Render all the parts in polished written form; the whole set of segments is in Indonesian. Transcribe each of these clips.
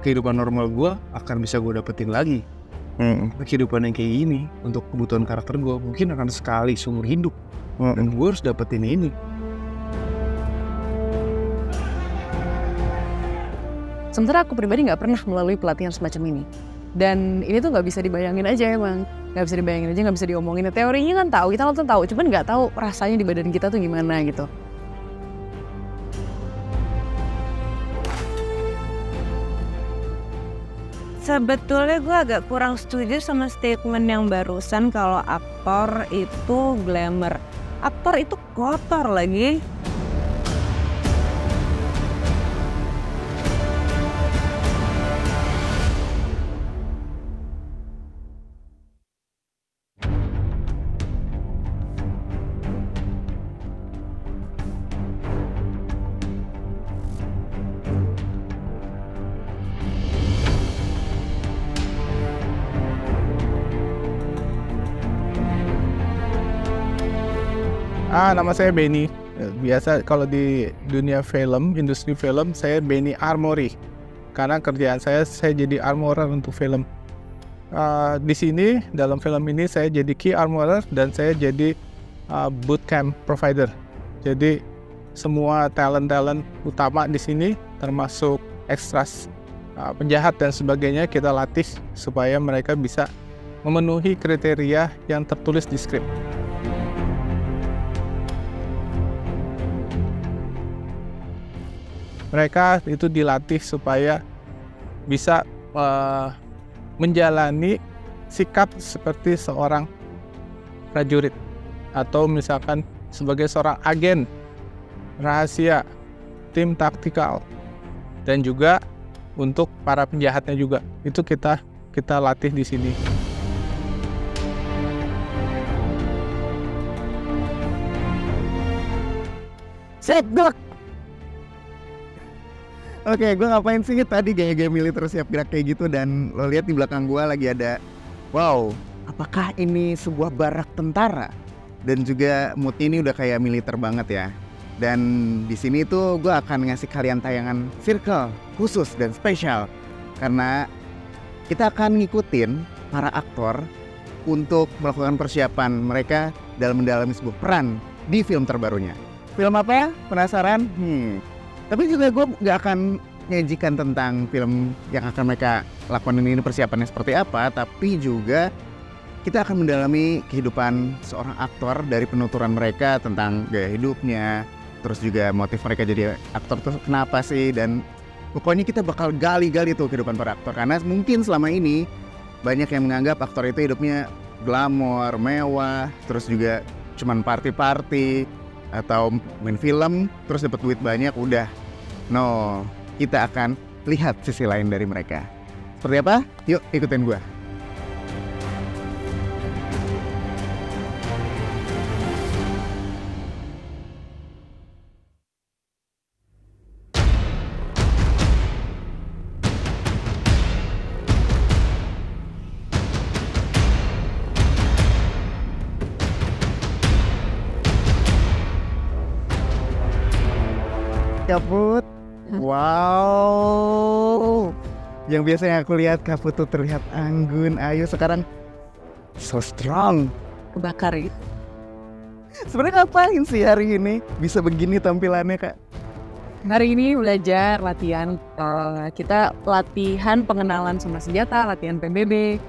kehidupan normal gue akan bisa gue dapetin lagi. Kehidupan yang kayak gini untuk kebutuhan karakter gue mungkin akan sekali seumur hidup. Dan gue harus dapetin ini. Sementara aku pribadi nggak pernah melalui pelatihan semacam ini. Dan ini tuh nggak bisa dibayangin aja emang. Nggak bisa dibayangin aja, nggak bisa diomongin. Teorinya kan tahu, kita kan tahu. Cuman nggak tahu rasanya di badan kita tuh gimana gitu. Sebetulnya gue agak kurang setuju sama statement yang barusan kalau aktor itu glamour. Aktor itu kotor lagi. Nama saya Benny. Biasa kalau di dunia film, industri film, saya Benny Armory. Karena kerjaan saya jadi armorer untuk film. Di sini, dalam film ini saya jadi key armorer dan saya jadi bootcamp provider. Jadi semua talent-talent utama di sini, termasuk extras, penjahat dan sebagainya, kita latih supaya mereka bisa memenuhi kriteria yang tertulis di skrip. Mereka itu dilatih supaya bisa menjalani sikap seperti seorang prajurit atau misalkan sebagai seorang agen rahasia, tim taktikal, dan juga untuk para penjahatnya juga. Itu kita latih di sini. Setgok. Oke, gue ngapain sih tadi gaya-gaya militer siap gerak kayak gitu, dan lo lihat di belakang gue lagi ada, wow, apakah ini sebuah barak tentara? Dan juga mood ini udah kayak militer banget ya. Dan di sini tuh gue akan ngasih kalian tayangan circle khusus dan spesial, karena kita akan ngikutin para aktor untuk melakukan persiapan mereka dalam mendalami sebuah peran di film terbarunya. Film apa? Penasaran? Tapi juga gue gak akan nyajikan tentang film yang akan mereka lakukan ini persiapannya seperti apa, tapi juga kita akan mendalami kehidupan seorang aktor dari penuturan mereka tentang gaya hidupnya, terus juga motif mereka jadi aktor tuh kenapa sih, dan pokoknya kita bakal gali-gali tuh kehidupan para aktor, karena mungkin selama ini banyak yang menganggap aktor itu hidupnya glamor, mewah, terus juga cuman party-party atau main film terus dapat duit banyak udah. No, kita akan lihat sisi lain dari mereka. Seperti apa? Yuk ikutin gue. Kaput. Wow. Yang biasanya aku lihat Kaput tuh terlihat anggun, ayo sekarang so strong. Kebakar gitu. Sebenarnya ngapain sih hari ini bisa begini tampilannya, Kak? Hari ini belajar latihan, kita latihan pengenalan sama senjata, latihan PBB.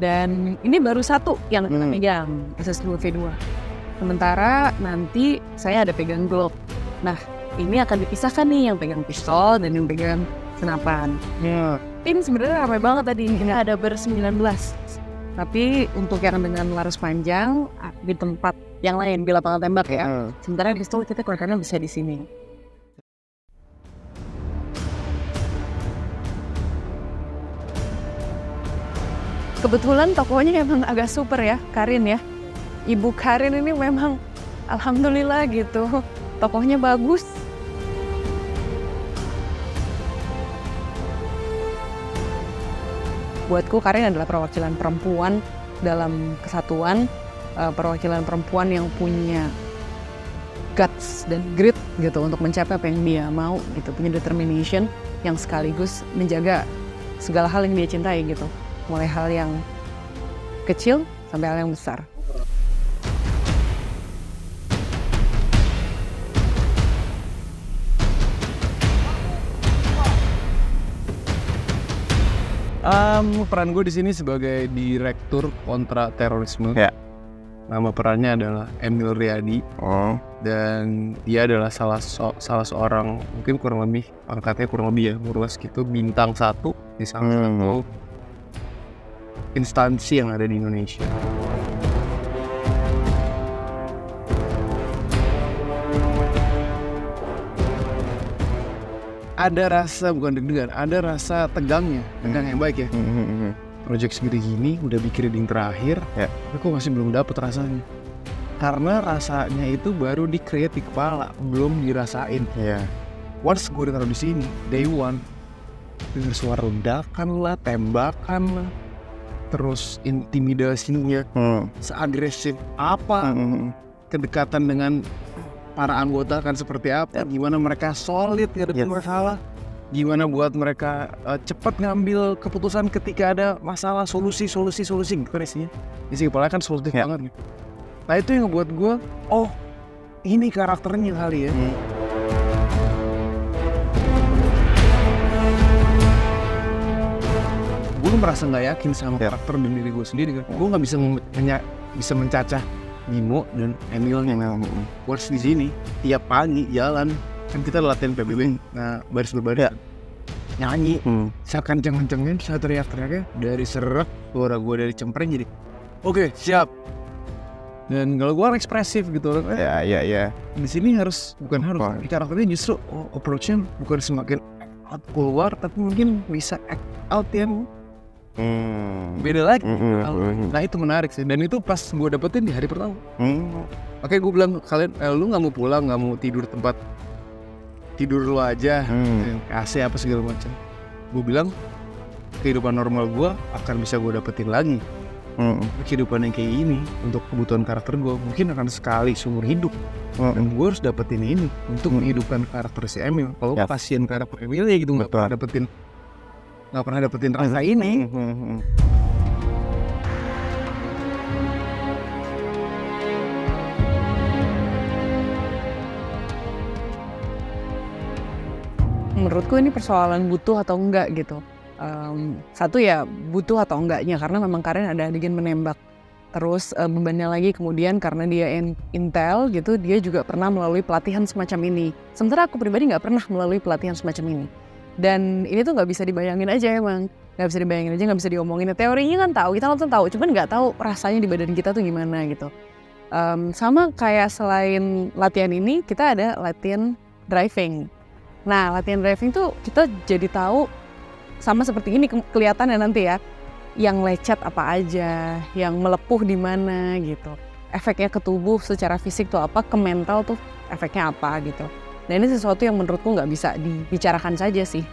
Dan ini baru satu yang kita pegang, SS2 V2. Sementara nanti saya ada pegang Glock. Nah, ini akan dipisahkan nih, yang pegang pistol dan yang pegang senapan. Tim sebenarnya ramai banget tadi, ini ada ber-19. Tapi untuk yang dengan laras panjang di tempat yang lain, di lapangan tembak ya. Sementara pistol kita keluarkannya bisa di sini. Kebetulan tokonya emang agak super ya, Karin ya. Ibu Karin ini memang alhamdulillah gitu, tokohnya bagus. Buatku Karin adalah perwakilan perempuan dalam kesatuan, perwakilan perempuan yang punya guts dan grit gitu untuk mencapai apa yang dia mau gitu, punya determination yang sekaligus menjaga segala hal yang dia cintai gitu, mulai hal yang kecil sampai hal yang besar. Peran gue di sini sebagai direktur kontra terorisme. Ya. Nama perannya adalah Emil Riyadi. Dan dia adalah salah seorang, mungkin kurang lebih angkatnya kurang lebih ya, Murwas gitu, bintang 1 di salah satu instansi yang ada di Indonesia. Ada rasa, bukan deg-degan, ada rasa tegang yang baik ya. Project segede gini udah bikin reading terakhir, tapi kok masih belum dapet rasanya. Karena rasanya itu baru di-create di kepala, belum dirasain. Once gue taruh di sini, day one, denger suara ledakan lah, tembakan lah, terus intimidasinya seagresif apa, kedekatan dengan para anggota kan seperti apa, gimana mereka solid ngadepin masalah, gimana buat mereka cepat ngambil keputusan ketika ada masalah, solusi gitu kan isinya. Isi kepala kan solutif banget gitu. Nah itu yang ngebuat gue, oh ini karakternya kali ya. Gue merasa nggak yakin sama karakter dan diri gue sendiri kan. Gue nggak bisa mencacah Bimo dan Emilnya. Gue harus di sini tiap pagi jalan, kan kita latihan PBB, nah baris berbaris nyanyi, saya kenceng-kencengnya, saya teriak-teriaknya dari serak, suara gue dari cempreng jadi oke, siap. Dan kalau gue orang ekspresif gitu, di sini di karakternya justru approach-nya bukan semakin out keluar, tapi mungkin bisa act out yang beda lagi. Nah itu menarik sih, dan itu pas gue dapetin di hari pertama. Oke, gue bilang kalian, lu nggak mau pulang, nggak mau tidur tempat tidur lu aja, AC apa segala macam. Gue bilang kehidupan normal gue akan bisa gue dapetin lagi. Kehidupan yang kayak gini untuk kebutuhan karakter gue mungkin akan sekali seumur hidup. Dan gue harus dapetin ini untuk menghidupkan karakter si Emil. Kalau pasien karakter Emil ya gitu nggak pernah dapetin rasa ini. Menurutku ini persoalan butuh atau enggak gitu. Satu ya butuh atau enggaknya, karena memang Karen ada adegan menembak. Terus bebannya lagi kemudian karena dia intel gitu, dia juga pernah melalui pelatihan semacam ini. Sementara aku pribadi nggak pernah melalui pelatihan semacam ini. Dan ini tuh nggak bisa dibayangin aja emang. Nggak bisa dibayangin aja, nggak bisa diomongin. Teorinya kan tahu, kita nonton tahu, cuman nggak tahu rasanya di badan kita tuh gimana gitu. Sama kayak selain latihan ini, kita ada latihan driving. Nah, latihan driving tuh kita jadi tahu sama seperti ini kelihatannya nanti ya. Yang lecet apa aja, yang melepuh di mana gitu. Efeknya ke tubuh secara fisik tuh apa, ke mental tuh efeknya apa gitu. Nah ini sesuatu yang menurutku nggak bisa dibicarakan saja sih,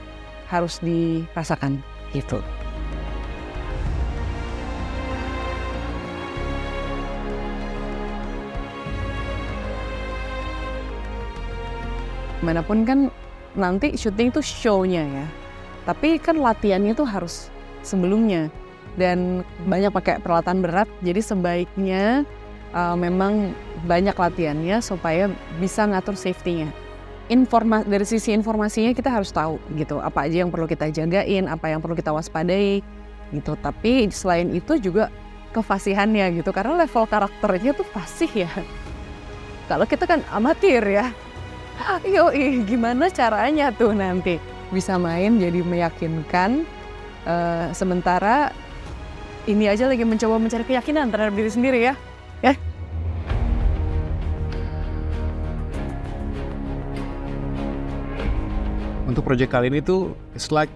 harus dirasakan gitu. Manapun kan nanti syuting itu show-nya ya, tapi kan latihannya tuh harus sebelumnya. Dan banyak pakai peralatan berat, jadi sebaiknya memang banyak latihannya supaya bisa ngatur safety-nya. Dari sisi informasinya kita harus tahu gitu, apa aja yang perlu kita jagain, apa yang perlu kita waspadai gitu. Tapi selain itu juga kefasihannya gitu, karena level karakternya tuh fasih ya. Kalau kita kan amatir ya, gimana caranya tuh nanti bisa main jadi meyakinkan, sementara ini aja lagi mencoba mencari keyakinan terhadap diri sendiri ya. Untuk proyek kali ini tuh it's like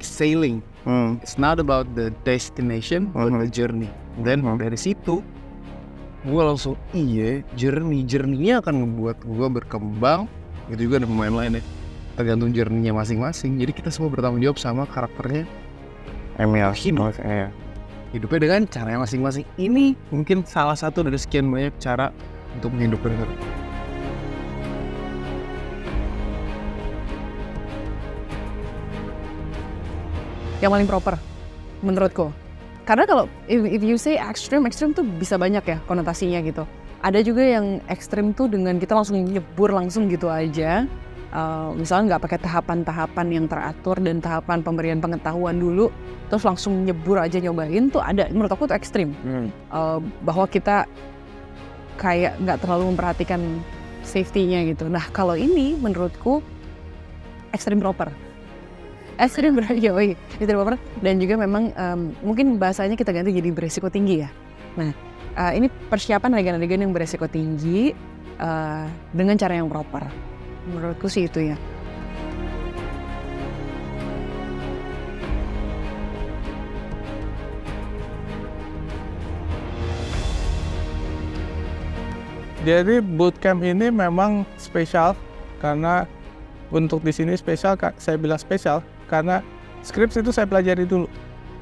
sailing. It's not about the destination, but the journey. Dan dari situ gue langsung journey-nya akan ngebuat gue berkembang. Itu juga ada pemain lain ya, tergantung journey-nya masing-masing. Jadi kita semua bertanggung jawab sama karakternya Emil hidupnya dengan caranya masing-masing. Ini mungkin salah satu dari sekian banyak cara untuk menghidupkan karakter. yang paling proper menurutku. Karena kalau if you say extreme tuh bisa banyak ya konotasinya gitu. Ada juga yang ekstrim tuh dengan kita langsung nyebur langsung gitu aja. Misalnya nggak pakai tahapan-tahapan yang teratur dan tahapan pemberian pengetahuan dulu, terus langsung nyebur aja nyobain tuh ada. Menurut aku tuh ekstrim. Bahwa kita kayak nggak terlalu memperhatikan safety-nya gitu. Nah kalau ini menurutku ekstrim proper. Ekstrim proper dan juga memang mungkin bahasanya kita ganti jadi beresiko tinggi ya. Nah ini persiapan adegan-adegan yang beresiko tinggi dengan cara yang proper. Menurutku sih itu ya. Jadi bootcamp ini memang spesial karena untuk di sini spesial, saya bilang spesial karena skrips itu saya pelajari dulu.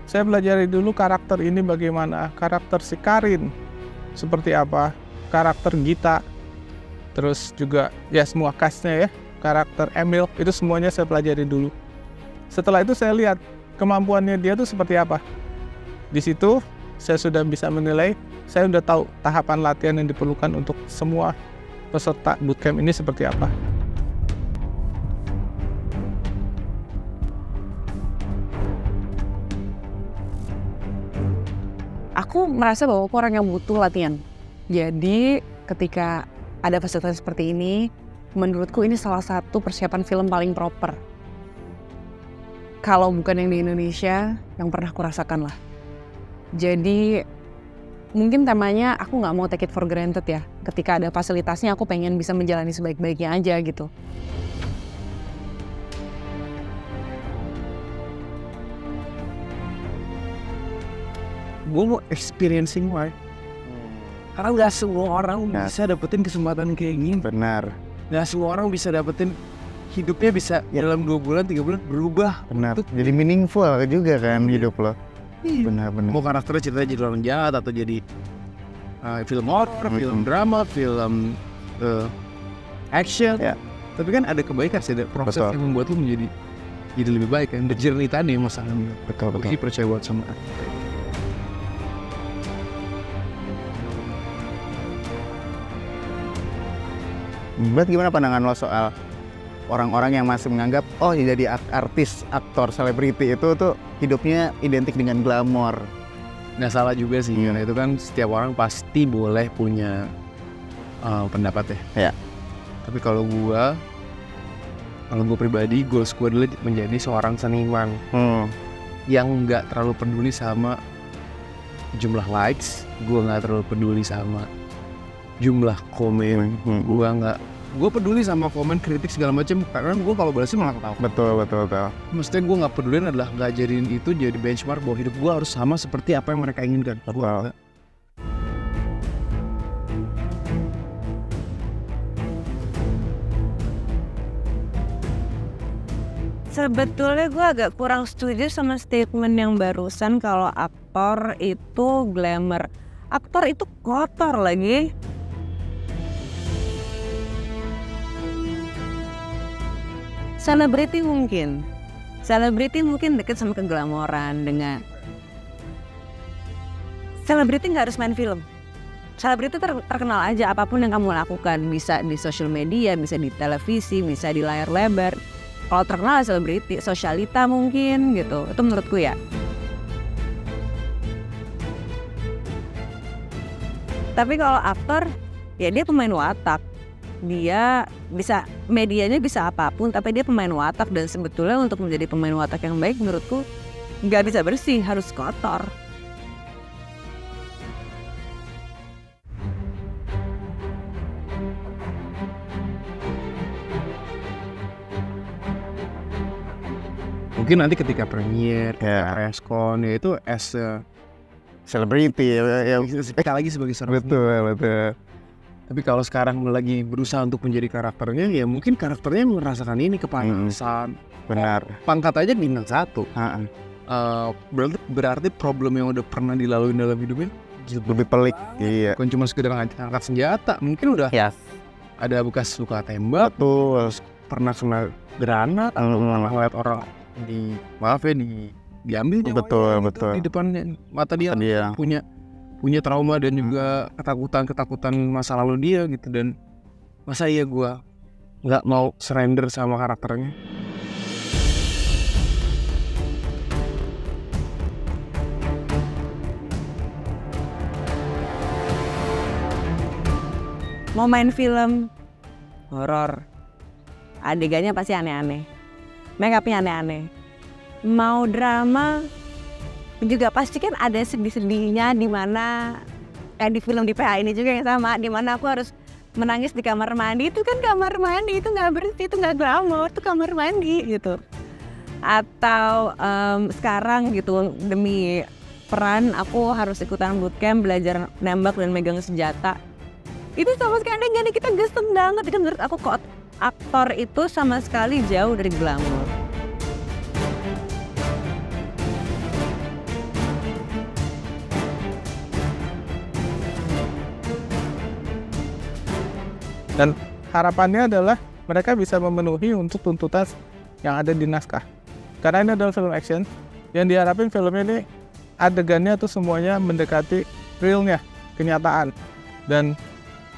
Saya pelajari dulu karakter ini bagaimana, karakter si Karin seperti apa, karakter Gita, terus juga ya semua cast-nya ya, karakter Emil, itu semuanya saya pelajari dulu. Setelah itu saya lihat kemampuannya dia tuh seperti apa. Di situ saya sudah bisa menilai, saya sudah tahu tahapan latihan yang diperlukan untuk semua peserta bootcamp ini seperti apa. Aku merasa bahwa aku orang yang butuh latihan. Jadi ketika ada fasilitas seperti ini, menurutku ini salah satu persiapan film paling proper. Kalau bukan yang di Indonesia, yang pernah aku rasakan lah. Jadi mungkin temanya aku nggak mau take it for granted ya. Ketika ada fasilitasnya aku pengen bisa menjalani sebaik-baiknya aja gitu. Gue mau experiencing why. Karena nggak semua orang bisa dapetin kesempatan kayak gini. Benar. Nggak semua orang bisa dapetin hidupnya bisa dalam 2 bulan 3 bulan berubah. Benar. Jadi meaningful juga kan hidup lo. Benar-benar. Mau karakternya ceritanya jadi orang jahat atau jadi film horror, film drama, film action. Ya. Tapi kan ada kebaikan sih, ada proses yang membuat lu menjadi lebih baik kan. The journey tadi masalahnya. Betul. Jadi percaya buat sama. Berarti gimana pandangan lo soal orang-orang yang masih menganggap oh jadi artis, aktor, selebriti itu tuh hidupnya identik dengan glamor? Nggak salah juga sih, karena itu kan setiap orang pasti boleh punya pendapat ya. Ya. Tapi kalau gue pribadi, goals gue adalah menjadi seorang seniman yang nggak terlalu peduli sama jumlah likes, gue nggak terlalu peduli sama jumlah komen, gue peduli sama komen, kritik segala macam, karena gue kalau balasnya malah ketawa. Betul. Maksudnya gue nggak peduli adalah nggak jadiin itu jadi benchmark bahwa hidup gue harus sama seperti apa yang mereka inginkan. Wow. Sebetulnya gue agak kurang setuju sama statement yang barusan kalau aktor itu glamour. Aktor itu kotor lagi. Selebriti mungkin deket sama keglamoran dengan selebriti nggak harus main film. Selebriti terkenal aja apapun yang kamu lakukan, bisa di sosial media, bisa di televisi, bisa di layar lebar. Kalau terkenal selebriti, sosialita mungkin gitu. Itu menurutku ya. Tapi kalau aktor, ya dia pemain watak. Dia bisa, medianya bisa apapun, tapi dia pemain watak. Dan sebetulnya untuk menjadi pemain watak yang baik menurutku nggak bisa bersih, harus kotor. Mungkin nanti ketika premiere, preskon, ya itu as a Selebriti ya. Sekali lagi sebagai seorang Betul. Tapi kalau sekarang lagi berusaha untuk menjadi karakternya, ya mungkin karakternya merasakan ini kepanasan. Benar. Pangkat aja bintang 1. Berarti problem yang udah pernah dilalui dalam hidupnya Lebih pelik. Iya. bukan cuma sekedar angkat senjata, mungkin udah ada bekas luka tembak, Betul. pernah kena granat, ngeliat orang di diambil nyawanya Betul, gitu betul. di depan mata dia. Dia punya trauma dan juga ketakutan masa lalu dia gitu. Dan masa iya gue nggak mau surrender sama karakternya. Mau main film horor, adegannya pasti aneh-aneh, make upnya aneh-aneh. Mau drama juga pasti kan ada sedih-sedihnya, di mana kayak di film di PH ini juga yang sama, di mana aku harus menangis di kamar mandi. Itu kan kamar mandi, itu nggak bersih, itu nggak glamor, itu kamar mandi gitu. Atau sekarang gitu, demi peran aku harus ikutan bootcamp, belajar nembak dan megang senjata. Itu sama sekali gak ada, kita gesem banget. Itu menurut aku kok aktor itu sama sekali jauh dari glamor. Dan harapannya adalah mereka bisa memenuhi untuk tuntutan yang ada di naskah. Karena ini adalah film action, yang diharapin filmnya ini adegannya tuh semuanya mendekati realnya, kenyataan. Dan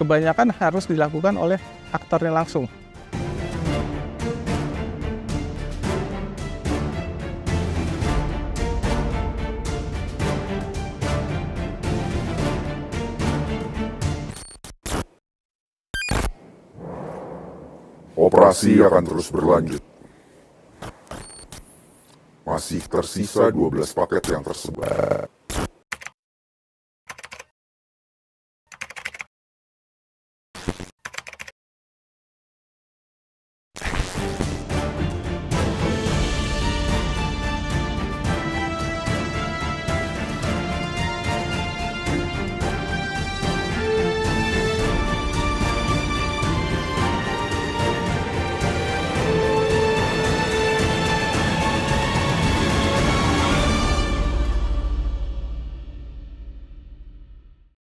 kebanyakan harus dilakukan oleh aktornya langsung. Operasi akan terus berlanjut. Masih tersisa 12 paket yang tersebar.